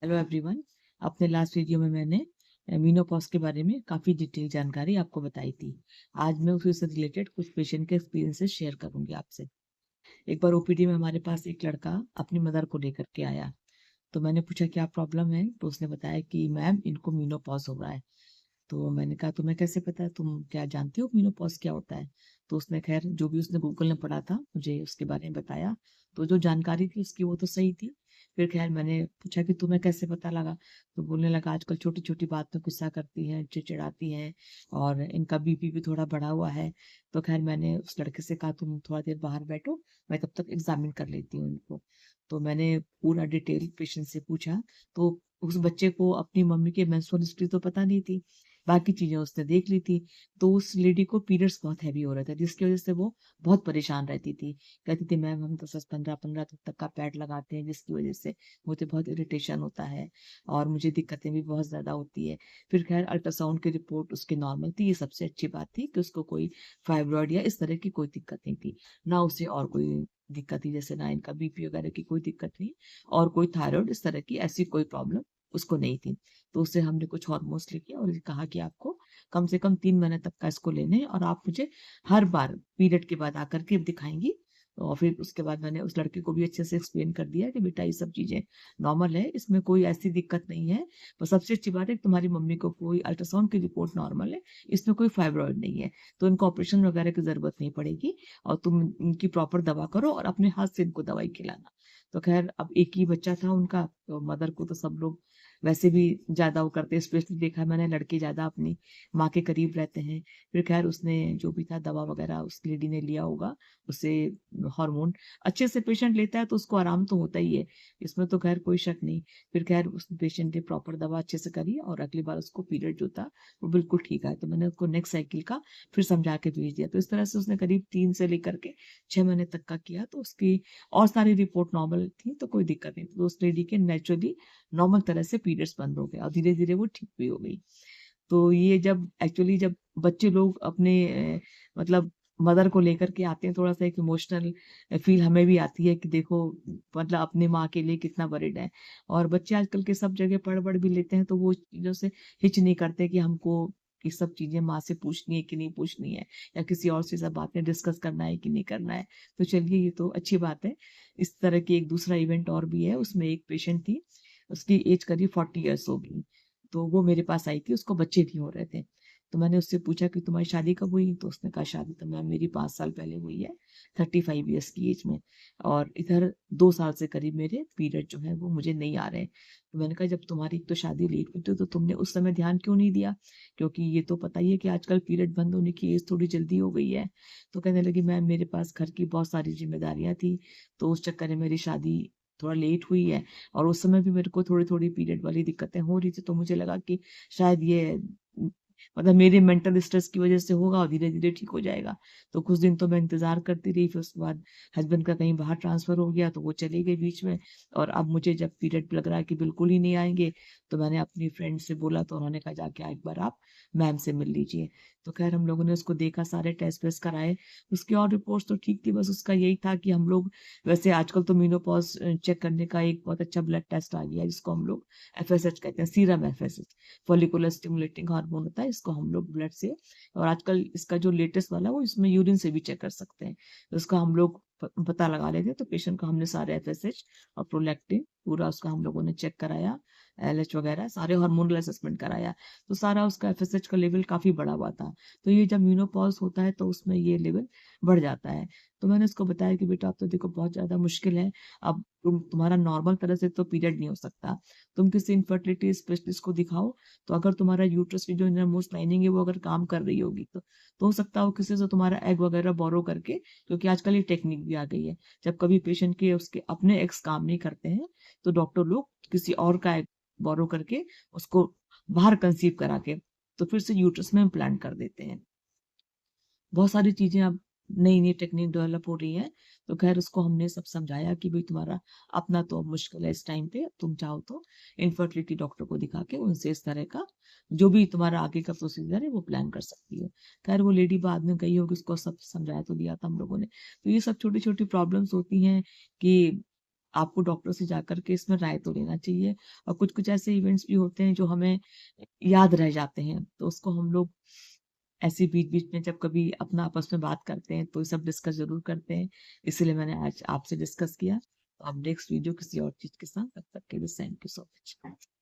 Hello everyone. अपने last video में मैंने मीनोपॉज के बारे में काफ़ी डिटेल जानकारी आपको बताई थी। आज मैं उसी से रिलेटेड कुछ पेशेंट के एक्सपीरियंसेस शेयर करूंगी आपसे। एक बार ओपीडी में हमारे पास एक लड़का अपनी मदर को लेकर के आया। तो मैंने पूछा क्या प्रॉब्लम है, तो उसने बताया कि मैम इनको मीनोपॉज हो रहा है। तो मैंने कहा तुम्हें कैसे पता है, तुम क्या जानते हो मीनोपॉज क्या होता है? तो उसने खैर जो भी उसने गूगल में पढ़ा था मुझे उसके बारे में बताया। तो जो जानकारी थी उसकी वो तो सही थी। फिर खैर मैंने पूछा कि तुम्हें कैसे पता लगा? तो बोलने लगा आजकल छोटी छोटी बात में गुस्सा करती हैं, चिड़चिड़ाती हैं और इनका बीपी भी थोड़ा बढ़ा हुआ है। तो खैर मैंने उस लड़के से कहा तुम थोड़ा देर बाहर बैठो, मैं तब तक एग्जामिन कर लेती हूँ इनको। तो मैंने पूरा डिटेल पेशेंट से पूछा। तो उस बच्चे को अपनी मम्मी की मेंस्ट्रुअल हिस्ट्री तो पता नहीं थी, बाकी चीजें उसने देख ली थी। तो उस लेडी को पीरियड्स बहुत हैवी हो रहे थे, जिसकी वजह से वो बहुत परेशान रहती थी। कहती थी मैम हम तो 10-15 दिन तक का पैड लगाते हैं, जिसकी वजह से मुझे बहुत इरिटेशन होता है और मुझे दिक्कतें भी बहुत ज्यादा होती है। फिर खैर अल्ट्रासाउंड की रिपोर्ट उसकी नॉर्मल थी, ये सबसे अच्छी बात थी कि उसको कोई फाइब्रॉइड या इस तरह की कोई दिक्कत नहीं थी। ना उसे और कोई दिक्कत थी, जैसे ना इनका बीपी वगैरह की कोई दिक्कत नहीं और कोई थायराइड इस तरह की ऐसी कोई प्रॉब्लम उसको नहीं थी। तो उससे हमने कुछ हार्मोन्स लिखे और ये कहा कि आपको कम से कम 3 महीने तक का इसको लेने हैं और आप मुझे हर बार पीरियड के बाद आकर के दिखाएंगी। और फिर उसके बाद मैंने उस लड़के को भी अच्छे से एक्सप्लेन कर दिया कि बेटा ये सब चीजें नॉर्मल है, इसमें कोई ऐसी दिक्कत नहीं है। बस सबसे अच्छी बात है कि तुम्हारी मम्मी को कोई अल्ट्रासाउंड की रिपोर्ट नॉर्मल है, इसमें कोई फाइब्रॉइड नहीं है, तो इनको ऑपरेशन वगैरह की जरूरत नहीं पड़ेगी। और तुम इनकी प्रॉपर दवा करो और अपने हाथ से इनको दवाई खिलाना। तो खैर अब एक ही बच्चा था उनका, तो मदर को तो सब लोग वैसे भी ज्यादा वो करते हैं, स्पेशली देखा है मैंने लड़के ज्यादा अपनी माँ के करीब रहते हैं। फिर खैर उसने जो भी था दवा वगैरह उस लेडी ने लिया होगा, उससे हार्मोन अच्छे से पेशेंट लेता है तो उसको आराम तो होता ही है, इसमें तो खैर कोई शक नहीं। फिर खैर उस पेशेंट ने प्रॉपर दवा अच्छे से करी और अगली बार उसको पीरियड जो था वो बिल्कुल ठीक आया। तो मैंने उसको नेक्स्ट साइकिल का फिर समझा के भेज दिया। तो इस तरह से उसने करीब 3 से लेकर के 6 महीने तक का किया, तो उसकी और सारी रिपोर्ट नॉर्मल थी, तो कोई दिक्कत नहीं। तो उस लेडी के नेचुरली नॉर्मल तरह से पीरियड्स बंद हो गए और धीरे धीरे वो ठीक भी हो गई। तो ये जब एक्चुअली जब बच्चे लोग अपने मतलब मदर को लेकर के आते हैं, थोड़ा सा एक इमोशनल फील हमें भी आती है कि देखो मतलब अपने माँ के लिए कितना वरिड है। और बच्चे आजकल के सब जगह पढ़ बढ़ भी लेते हैं, तो वो चीजों से हिच नहीं करते कि हमको ये सब चीजें माँ से पूछनी है कि नहीं पूछनी है, या किसी और से सब बातें डिस्कस करना है कि नहीं करना है। तो चलिए ये तो अच्छी बात है। इस तरह की एक दूसरा इवेंट और भी है, उसमें एक पेशेंट थी, उसकी एज करीब 40 ईयर्स होगी। तो वो मेरे पास आई थी, उसको बच्चे नहीं हो रहे थे। तो मैंने उससे पूछा कि तुम्हारी शादी कब हुई? तो उसने कहा शादी तो मैम मेरी 5 साल पहले हुई है, 35 ईयर्स की एज में, और इधर 2 साल से करीब मेरे पीरियड जो है वो मुझे नहीं आ रहे हैं। तो मैंने कहा जब तुम्हारी तो शादी लेट हुई थी तो तुमने उस समय ध्यान क्यों नहीं दिया, क्योंकि ये तो पता ही है कि आजकल पीरियड बंद होने की एज थोड़ी जल्दी हो गई है। तो कहने लगी मैम मेरे पास घर की बहुत सारी जिम्मेदारियां थी, तो उस चक्कर में मेरी शादी थोड़ा लेट हुई है। और उस समय भी मेरे को थोड़ी थोड़ी पीरियड वाली दिक्कतें हो रही थी, तो मुझे लगा कि शायद ये मतलब मेरे मेंटल स्ट्रेस की वजह से होगा और धीरे धीरे ठीक हो जाएगा। तो कुछ दिन तो मैं इंतजार करती रही, फिर उसके बाद हस्बैंड का कहीं बाहर ट्रांसफर हो गया तो वो चले गए बीच में। और अब मुझे जब पीरियड लग रहा है कि बिल्कुल ही नहीं आएंगे, तो मैंने अपनी फ्रेंड से बोला, तो उन्होंने कहा जाके एक बार आप मैम से मिल लीजिए। तो खैर हम लोगों ने उसको देखा, सारे टेस्ट वेस्ट कराए, उसकी और रिपोर्ट्स तो ठीक थी। बस उसका यही था कि हम लोग वैसे आजकल तो मीनोपॉज चेक करने का एक बहुत अच्छा ब्लड टेस्ट आ गया है, जिसको हम लोग एफएसएच कहते हैं, serum FSH, follicular stimulating hormone होता है, इसको हम लोग ब्लड से, और आजकल इसका जो लेटेस्ट वाला है वो इसमें यूरिन से भी चेक कर सकते हैं। तो इसका हम लोग पता लगा लेते हैं। तो पेशेंट का हमने सारे एफएसएच और प्रोलैक्टिन पूरा उसका हम लोगों ने चेक कराया, एलएच वगैरह सारे हार्मोनल असेसमेंट कराया। तो सारा उसका एफएसएच का लेवल काफी बढ़ा हुआ था। तो ये जब मीनोपॉज होता है तो उसमें ये लेवल बढ़ जाता है। तो मैंने उसको बताया कि बेटा अब तो देखो बहुत ज्यादा मुश्किल है, अब तुम्हारा नॉर्मल तरह से तो पीरियड नहीं हो सकता, तुम किसी इनफर्टिलिटी स्पेशलिस्ट को दिखाओ। तो अगर तुम्हारा यूट्रस की जो इनरमोस्ट लाइनिंग है वो अगर काम कर रही होगी तो हो सकता हो किसी से तुम्हारा एग वगैरह बोरो करके, क्योंकि आजकल ये टेक्निक भी आ गई है, जब कभी पेशेंट के उसके अपने एग्स काम नहीं करते हैं तो डॉक्टर लोग किसी और का एग बोरो करके उसको बाहर कंसीव करा के तो फिर से यूट्रस में इम्प्लांट कर देते हैं। बहुत सारी चीजें अब नई नई टेक्निक डेवलप हो रही है। तो खैर उसको हमने सब समझाया कि भाई तुम्हारा अपना तो अब मुश्किल है इस टाइम पे, तुम चाहो तो इनफर्टिलिटी डॉक्टर को दिखा के उनसे इस तरह का जो भी तुम्हारा आगे का प्रोसीजर है वो प्लान कर सकती हो। खैर वो लेडी बाद में गई होगी, उसको सब समझाया तो दिया था हम लोगों ने। तो ये सब छोटी छोटी प्रॉब्लम्स होती हैं कि आपको डॉक्टर से जाकर के इसमें राय तो लेना चाहिए। और कुछ-कुछ ऐसे इवेंट्स भी होते हैं जो हमें याद रह जाते हैं, तो उसको हम लोग ऐसे बीच-बीच में जब कभी अपना आपस में बात करते हैं, तो ये सब डिस्कस ज़रूर करते हैं। इसीलिए मैंने आज आपसे डिस्कस किया। तो अब नेक्स्ट वीडियो किसी और चीज़ के साथ, तब तक के लिए थैंक यू सो मच।